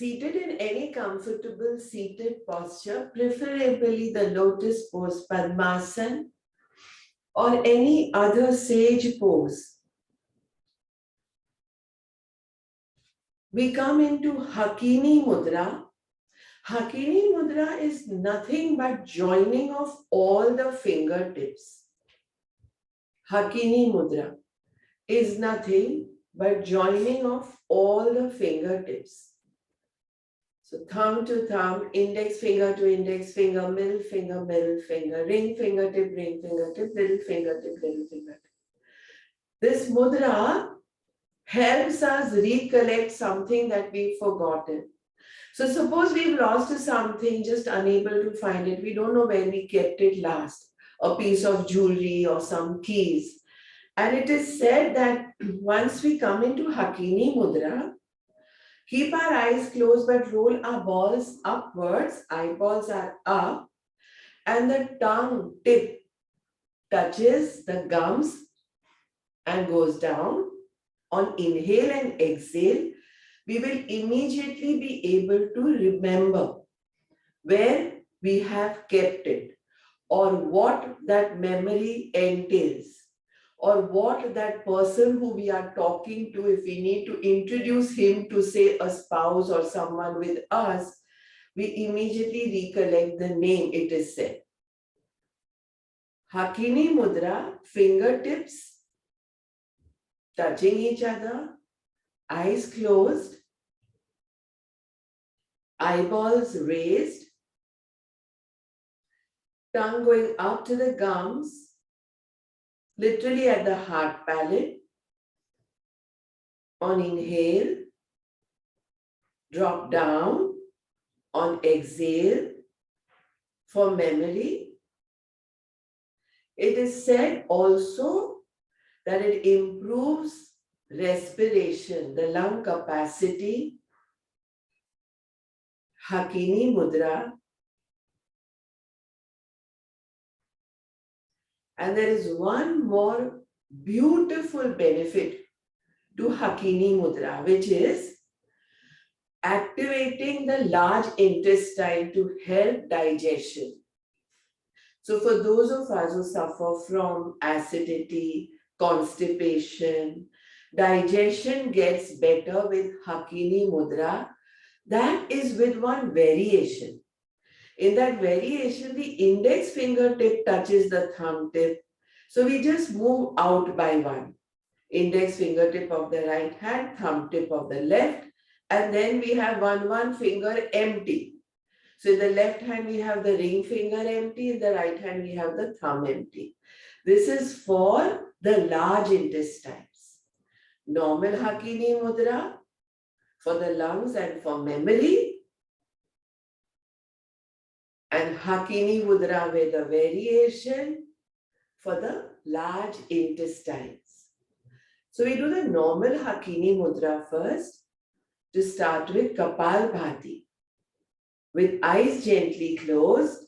Seated in any comfortable seated posture, preferably the lotus pose, Padmasana, or any other sage pose. We come into Hakini Mudra. Hakini Mudra is nothing but joining of all the fingertips. Hakini Mudra is nothing but joining of all the fingertips. So thumb to thumb, index finger to index finger, middle finger, ring fingertip, little fingertip, little fingertip. This mudra helps us recollect something that we've forgotten. So suppose we've lost something, just unable to find it. We don't know where we kept it last, a piece of jewelry or some keys. And it is said that once we come into Hakini Mudra, keep our eyes closed but roll our balls upwards, eyeballs are up, and the tongue tip touches the gums and goes down. On inhale and exhale, we will immediately be able to remember where we have kept it, or what that memory entails, or what that person who we are talking to, if we need to introduce him to, say, a spouse or someone with us, we immediately recollect the name, it is said. Hakini Mudra, fingertips touching each other, eyes closed, eyeballs raised, tongue going up to the gums, literally at the heart palate. On inhale, drop down. On exhale, for memory. It is said also that it improves respiration, the lung capacity. Hakini Mudra. And there is one more beautiful benefit to Hakini Mudra, which is activating the large intestine to help digestion. So for those of us who suffer from acidity, constipation, digestion gets better with Hakini Mudra. That is with one variation. In that variation, the index fingertip touches the thumb tip. So we just move out by one. Index fingertip of the right hand, thumb tip of the left, and then we have one finger empty. So in the left hand, we have the ring finger empty. In the right hand, we have the thumb empty. This is for the large intestines. Normal Hakini Mudra for the lungs and for memory. And Hakini Mudra with a variation for the large intestines. So we do the normal Hakini Mudra first. To start with Kapalbhati. With eyes gently closed,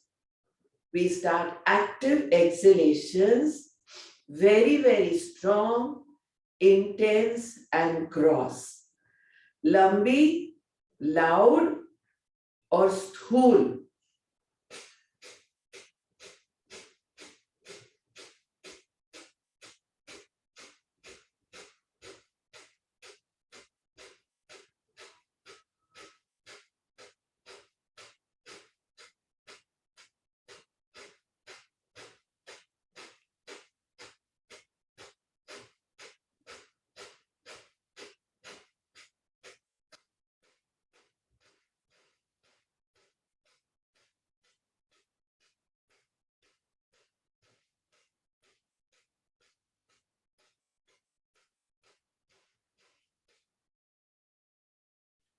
we start active exhalations, very, very strong, intense and cross. Lambi, loud or sthul.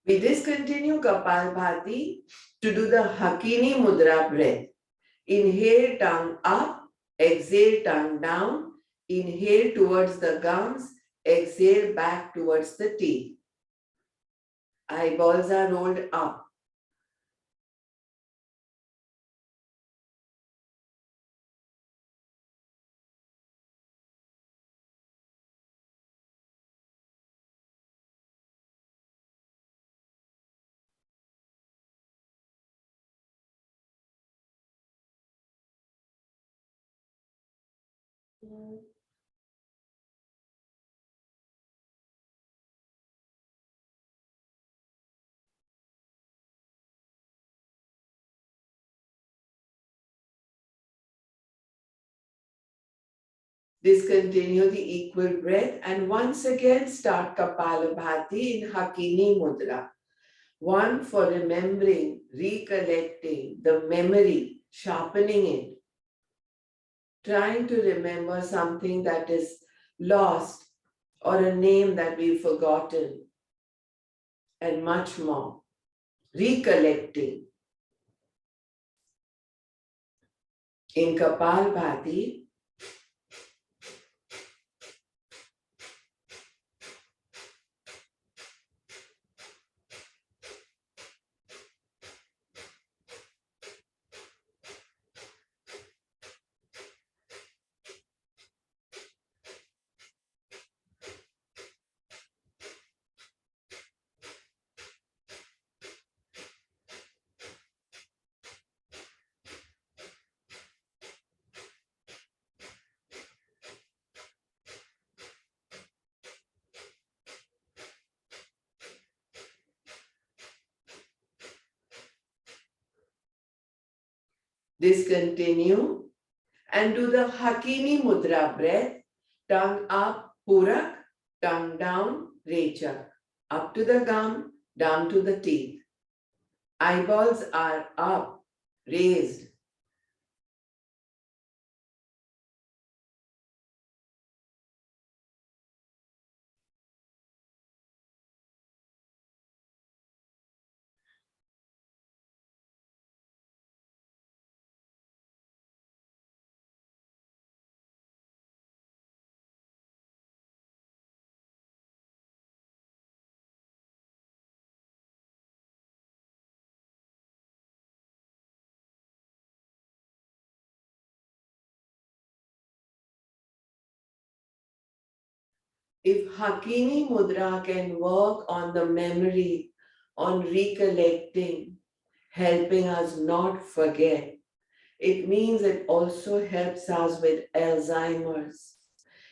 We discontinue Kapalbhati to do the Hakini Mudra breath. Inhale, tongue up, exhale, tongue down, inhale towards the gums, exhale back towards the teeth. Eyeballs are rolled up. Discontinue the equal breath and once again start Kapalabhati in Hakini Mudra. One for remembering, recollecting the memory, sharpening it, trying to remember something that is lost or a name that we've forgotten, and much more. Recollecting. In Kapalbhati, discontinue and do the Hakini Mudra breath, tongue up, Purak, tongue down, Rechak, up to the gum, down to the teeth. Eyeballs are up, raised. If Hakini Mudra can work on the memory, on recollecting, helping us not forget, it means it also helps us with Alzheimer's.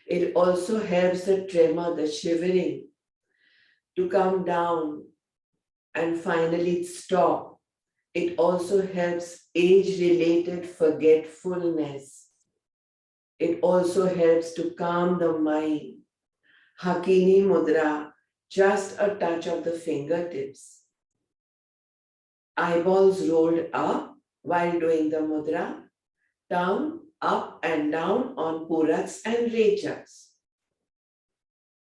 It also helps the tremor, the shivering, to come down and finally stop. It also helps age-related forgetfulness. It also helps to calm the mind. Hakini Mudra, just a touch of the fingertips. Eyeballs rolled up while doing the mudra, tongue up and down on puraks and rechaks.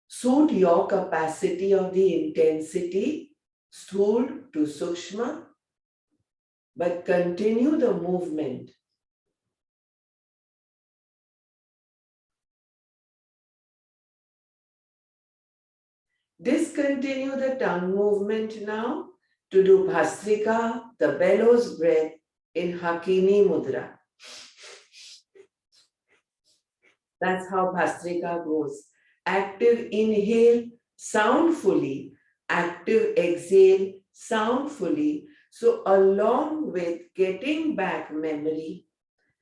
Suit your capacity of the intensity, sthul to sukshma, but continue the movement. Discontinue the tongue movement now to do Bhastrika, the bellows breath in Hakini Mudra. That's how Bhastrika goes. Active inhale, soundfully. Active exhale, soundfully. So along with getting back memory,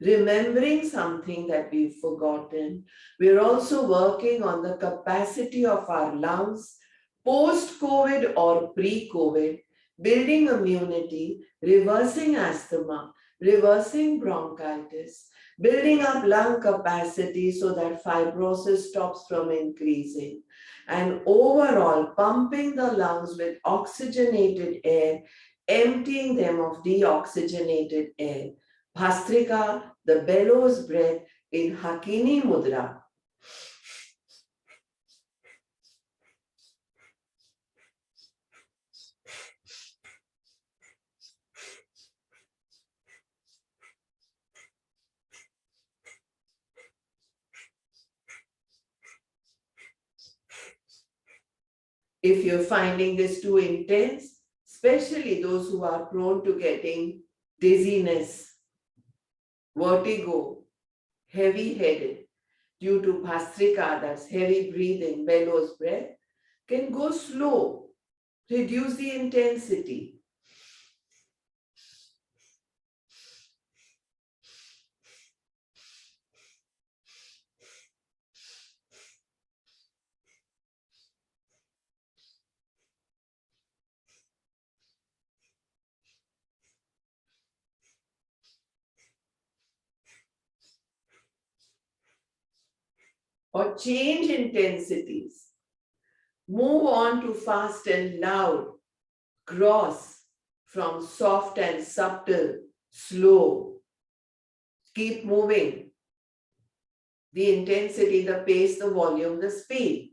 remembering something that we've forgotten, we're also working on the capacity of our lungs, post-COVID or pre-COVID, building immunity, reversing asthma, reversing bronchitis, building up lung capacity so that fibrosis stops from increasing, and overall pumping the lungs with oxygenated air, emptying them of deoxygenated air. Bhastrika, the bellows breath in Hakini Mudra. If you're finding this too intense, especially those who are prone to getting dizziness, vertigo, heavy-headed, due to Bhastrika, that's heavy breathing, bellows breath, can go slow, reduce the intensity. or change intensities. Move on to fast and loud. Cross from soft and subtle, slow. Keep moving. The intensity, the pace, the volume, the speed.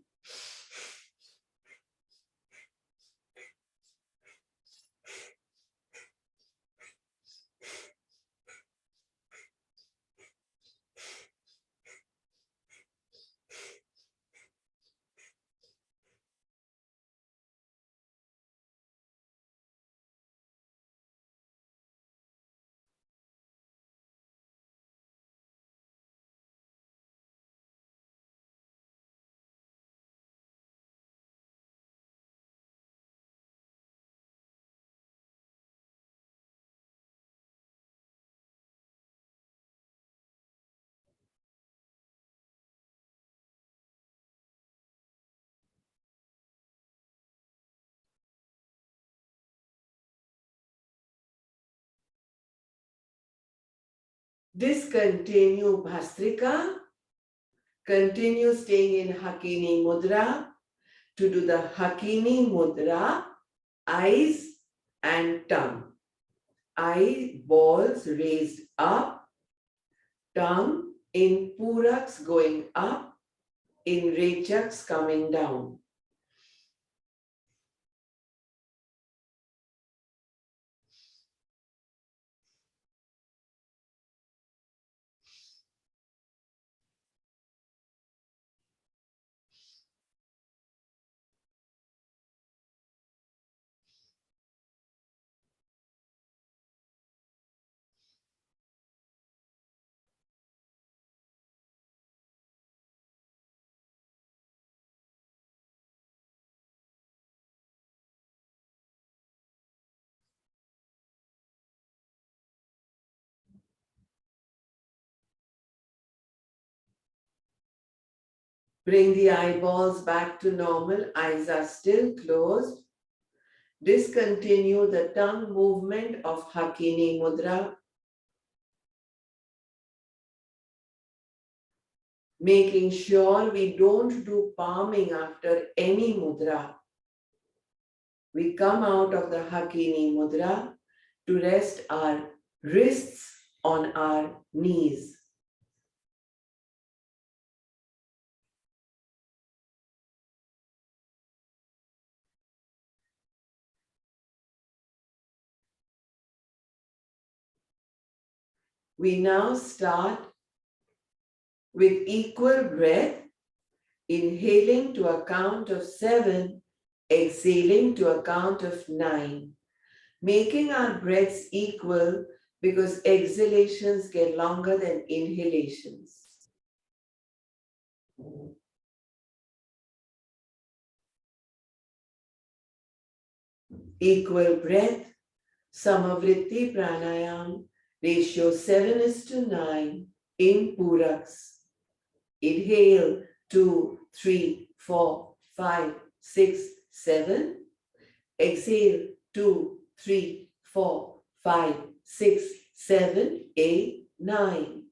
Discontinue Bhastrika. Continue staying in Hakini Mudra to do the Hakini Mudra, eyes and tongue. Eyeballs raised up, tongue in Puraks going up, in Rechaks coming down. Bring the eyeballs back to normal. Eyes are still closed. Discontinue the tongue movement of Hakini Mudra. Making sure we don't do palming after any mudra. We come out of the Hakini Mudra to rest our wrists on our knees. We now start with equal breath, inhaling to a count of 7, exhaling to a count of 9, making our breaths equal because exhalations get longer than inhalations. Equal breath, Samavritti Pranayam, ratio 7:9 in Puraks. Inhale 2, 3, 4, 5, 6, 7. Exhale 2, 3, 4, 5, 6, 7, 8, 9.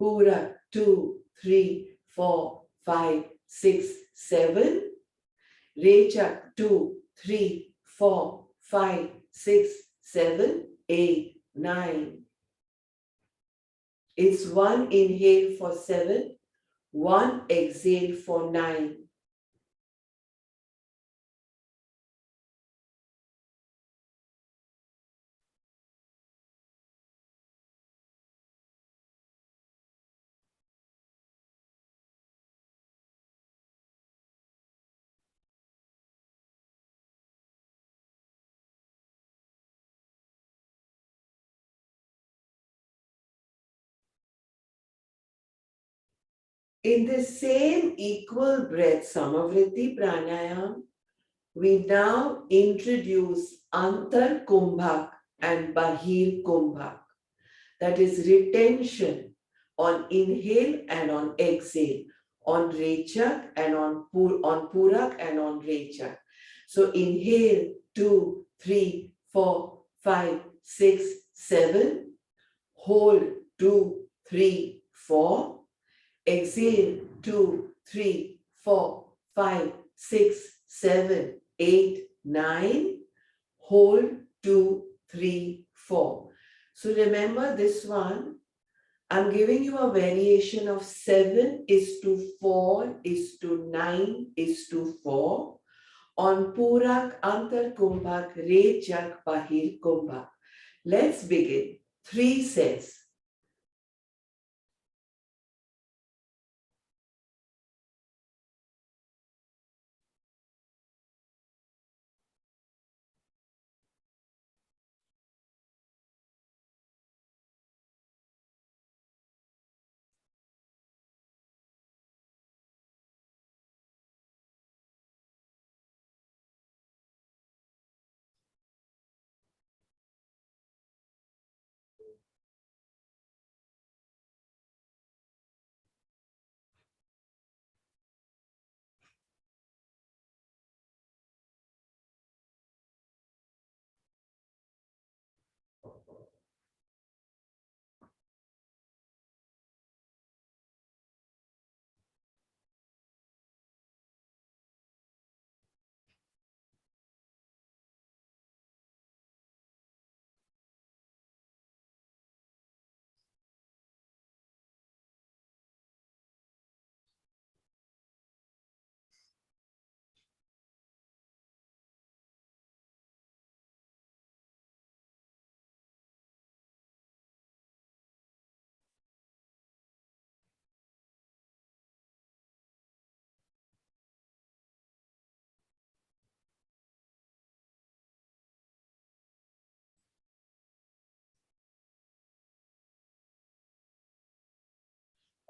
Purak 2, 3, 4, 5, 6, 7. Rechak 2, 3, 4, 5, 6, 7, 8, 9. It's 1 inhale for 7, 1 exhale for 9. In the same equal breath, Samavritti Pranayam, we now introduce Antar Kumbhak and Bahir Kumbhak. That is retention on inhale and on exhale, on Rechak and on Purak and on Rechak. So inhale 2, 3, 4, 5, 6, 7. Hold 2, 3, 4. Exhale, 2, 3, 4, 5, 6, 7, 8, 9. Hold, 2, 3, 4. So remember this one. I'm giving you a variation of 7 is to 4 is to 9 is to 4 on Purak Antar Kumbhak Re Jak Bahir Kumbhak. Let's begin. 3 sets.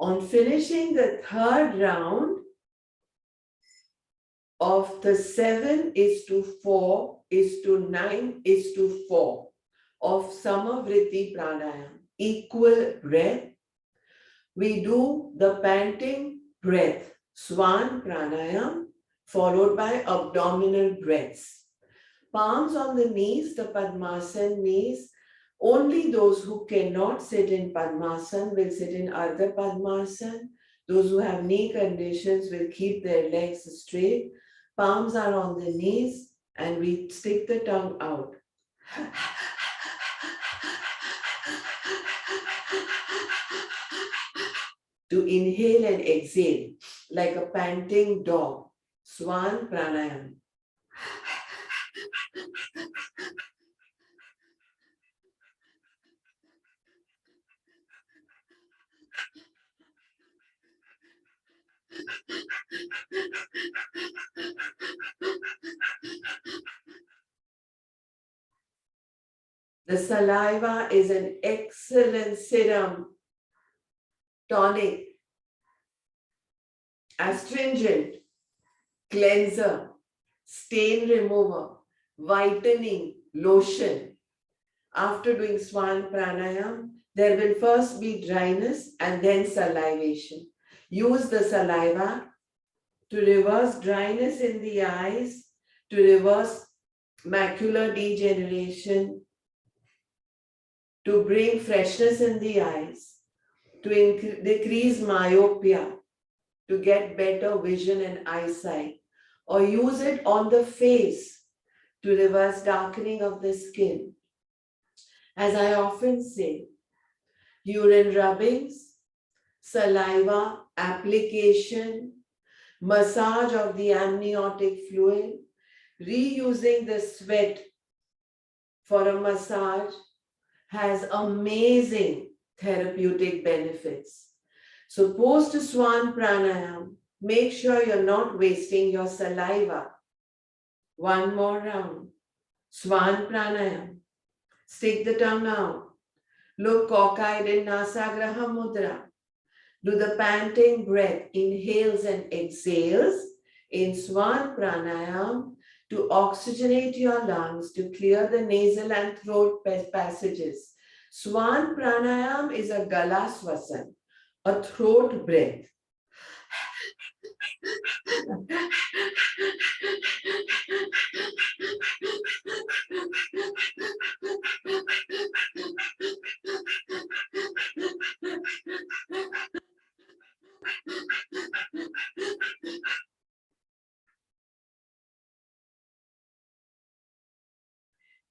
On finishing the third round of the 7 is to 4 is to 9 is to 4 of Samavritti Pranayam, equal breath, we do the panting breath, Swan Pranayam, followed by abdominal breaths. Palms on the knees, the Padmasana knees. Only those who cannot sit in Padmasana will sit in Ardha Padmasana. Those who have knee conditions will keep their legs straight. Palms are on the knees and we stick the tongue out. To inhale and exhale like a panting dog. Swan Pranayam. The saliva is an excellent serum, tonic, astringent, cleanser, stain remover, whitening, lotion. After doing Swan Pranayam, there will first be dryness and then salivation. Use the saliva to reverse dryness in the eyes, to reverse macular degeneration, to bring freshness in the eyes, to decrease myopia, to get better vision and eyesight, or use it on the face to reverse darkening of the skin. As I often say, urine rubbings, saliva application, massage of the amniotic fluid, reusing the sweat for a massage has amazing therapeutic benefits. So post Swan Pranayam, make sure you're not wasting your saliva. One more round. Swan Pranayam. Stick the tongue out. Look cockeyed in Nasagraha Mudra. Do the panting breath, inhales and exhales in Swan Pranayam to oxygenate your lungs, to clear the nasal and throat passages. Swan Pranayam is a Gala Swasan, a throat breath.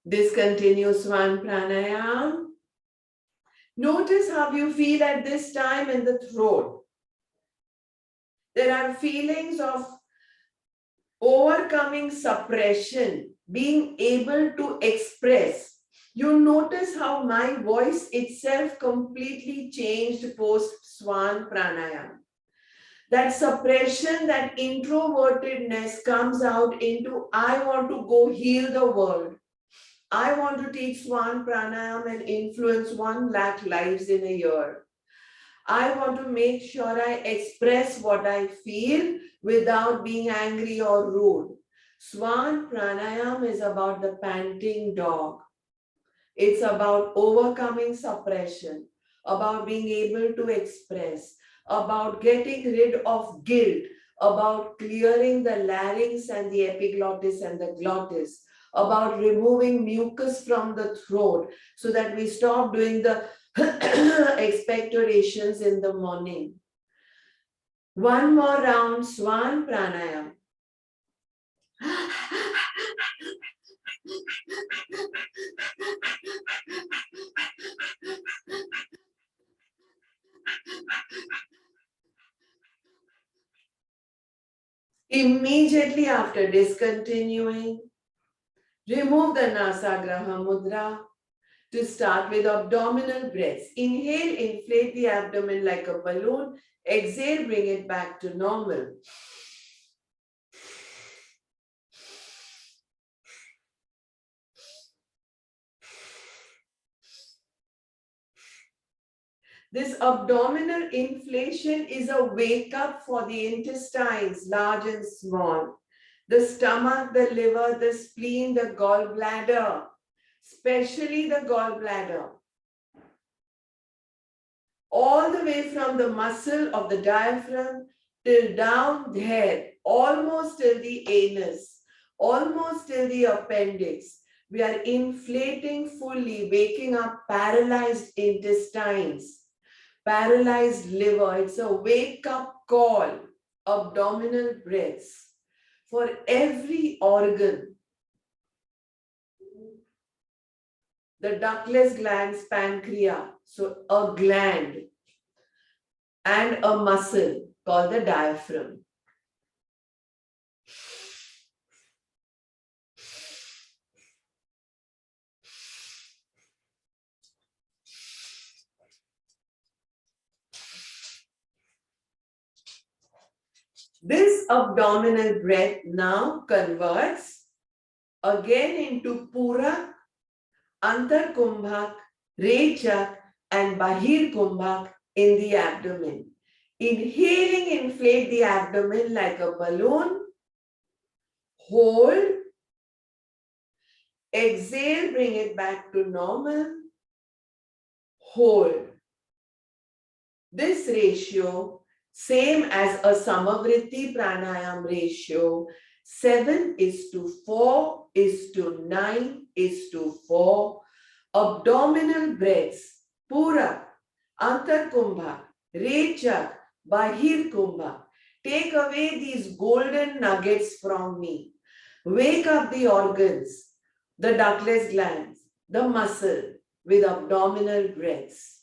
Discontinue Swan Pranayam. Notice how you feel at this time in the throat. There are feelings of overcoming suppression, being able to express. You notice how my voice itself completely changed post Swan Pranayam. That suppression, that introvertedness comes out into, I want to go heal the world. I want to teach Swan Pranayam and influence 1 lakh lives in a year. I want to make sure I express what I feel without being angry or rude. Swan Pranayam is about the panting dog. It's about overcoming suppression, about being able to express, about getting rid of guilt, about clearing the larynx and the epiglottis and the glottis, about removing mucus from the throat so that we stop doing the expectorations in the morning. 1 more round, Swan Pranayam. Immediately after discontinuing, remove the Nasagraha Mudra to start with abdominal breaths. Inhale, inflate the abdomen like a balloon. Exhale, bring it back to normal. This abdominal inflation is a wake up for the intestines, large and small. The stomach, the liver, the spleen, the gallbladder, especially the gallbladder. All the way from the muscle of the diaphragm till down there, almost till the anus, almost till the appendix. We are inflating fully, waking up paralyzed intestines, paralyzed liver. It's a wake-up call, abdominal breaths for every organ. The ductless glands, pancreas, so a gland and a muscle called the diaphragm. This abdominal breath now converts again into Purak, Antar Kumbhak, Rechak, and Bahir Kumbhak in the abdomen. Inhaling, inflate the abdomen like a balloon. Hold. Exhale, bring it back to normal. Hold. This ratio, same as a Samavritti Pranayam ratio, 7:4:9:4. Abdominal breaths, Purak, Antar Kumbha, Rechak, Bahir Kumbha. Take away these golden nuggets from me. Wake up the organs, the ductless glands, the muscle with abdominal breaths.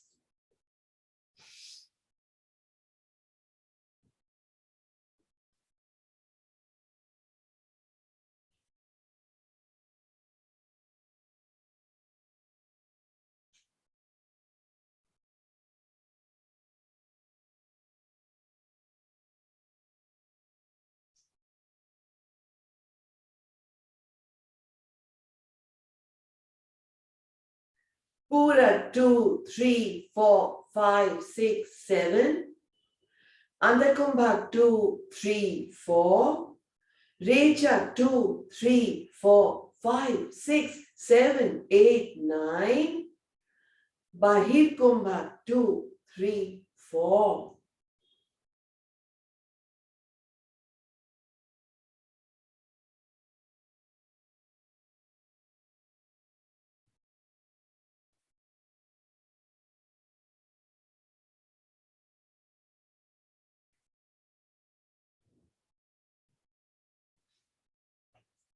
Pura 2, 3, 4, 5, 6, 7. Andakumbha 2, 3, 4. Recha 2, 3, 4, 5, 6, 7, 8, 9. Bahir Kumbha 2, 3, 4.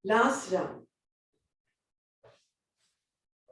Last round.